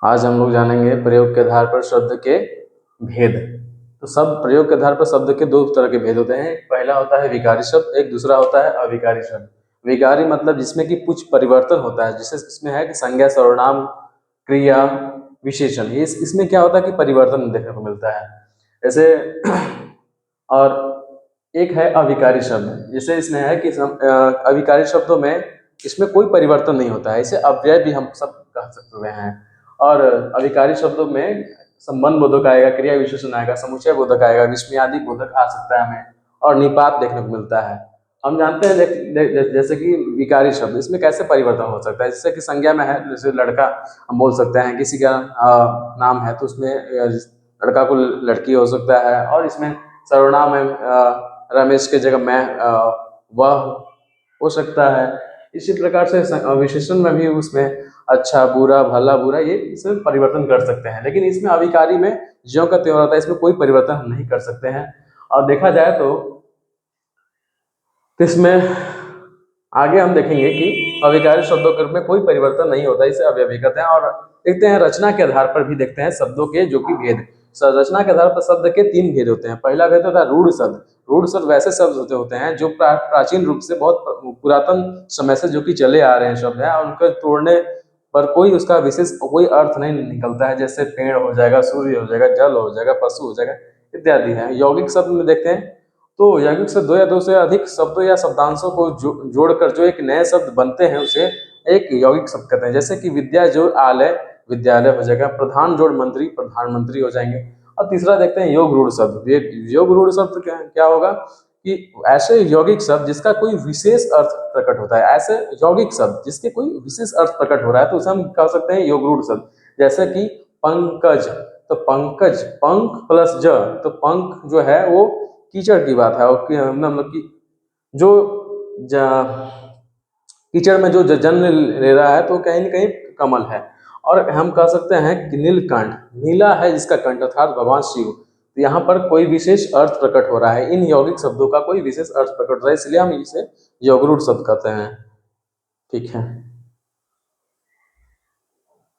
आज हम लोग जानेंगे प्रयोग के आधार पर शब्द के भेद। तो सब प्रयोग के आधार पर शब्द के दो तरह के भेद होते हैं। पहला होता है विकारी शब्द, एक दूसरा होता है अविकारी शब्द। विकारी मतलब जिसमें कि कुछ परिवर्तन होता है, जिससे इसमें है कि संज्ञा, सर्वनाम, क्रिया, विशेषण, ये इसमें क्या होता है कि परिवर्तन देखने को मिलता है। जैसे और एक है अविकारी शब्द, जैसे इसमें है कि अविकारी शब्दों में इसमें कोई परिवर्तन नहीं होता है, इसे अव्यय भी हम सब कह सकते हैं। और अविकारी शब्दों में संबंध बोधक आएगा, क्रिया विशेषण आएगा, समुच्चय बोधक आएगा, विस्मयादि बोधक आ सकता है हमें, और निपात देखने को मिलता है। हम जानते हैं जैसे कि विकारी शब्द, इसमें कैसे परिवर्तन हो सकता है। जैसे कि संज्ञा में है, जैसे लड़का हम बोल सकते हैं, किसी का नाम है तो उसमें लड़का को लड़की हो सकता है। और इसमें सर्वनाम में रमेश के जगह मैं वह हो सकता है। इसी प्रकार से विशेषण में भी उसमें अच्छा, बुरा, भला, बुरा, ये इसमें परिवर्तन कर सकते हैं। लेकिन इसमें अविकारी में ज्यों का त्यों रहता है, इसमें कोई परिवर्तन हम नहीं कर सकते हैं। और देखा जाए तो इसमें आगे हम देखेंगे कि अविकारी शब्दों में कोई परिवर्तन नहीं होता, इसे अव्ययी कहते हैं। और देखते हैं रचना के आधार पर भी देखते हैं शब्दों के जो कि भेद। रचना के आधार पर शब्द के तीन भेद होते हैं। पहला भेद होता है रूढ़ शब्द। रूढ़ शब्द वैसे शब्द होते हैं जो प्राचीन रूप से बहुत पुरातन समय से जो कि चले आ रहे हैं शब्द हैं, और उनको तोड़ने पर कोई उसका विशेष कोई अर्थ नहीं निकलता है। जैसे पेड़ हो जाएगा, सूर्य हो जाएगा, जल हो जाएगा, पशु हो जाएगा, इत्यादि है। यौगिक शब्द में देखते हैं तो यौगिक शब्द दो या दो से अधिक शब्दों या शब्दांशों को जोड़कर जो एक नए शब्द बनते हैं उसे एक यौगिक शब्द कहते हैं। जैसे कि विद्या जोड़ आलय, विद्यालय हो जाएगा, प्रधान जोड़ मंत्री, प्रधानमंत्री हो जाएंगे। और तीसरा देखते हैं योग रूढ़ शब्द। ये योग रूढ़ शब्द क्या होगा कि ऐसे यौगिक शब्द जिसका कोई विशेष अर्थ प्रकट होता है। ऐसे यौगिक शब्द जिसके कोई विशेष अर्थ प्रकट हो रहा है तो उसे हम कह सकते हैं योग रूढ़ शब्द। जैसे कि पंकज, तो पंकज, पंख प्लस ज, तो पंख जो है वो कीचड़ की बात है, और मतलब कि जो कीचड़ में जो जन्म ले रहा है तो कहीं न कहीं कमल है। और हम कह सकते हैं कि नीलकंठ, नीला है जिसका कंठ, अर्थात भगवान शिव। तो यहाँ पर कोई विशेष अर्थ प्रकट हो रहा है, इन यौगिक शब्दों का कोई विशेष अर्थ प्रकट हो रहा है, इसलिए हम इसे यौगरूढ़ शब्द कहते हैं। ठीक है।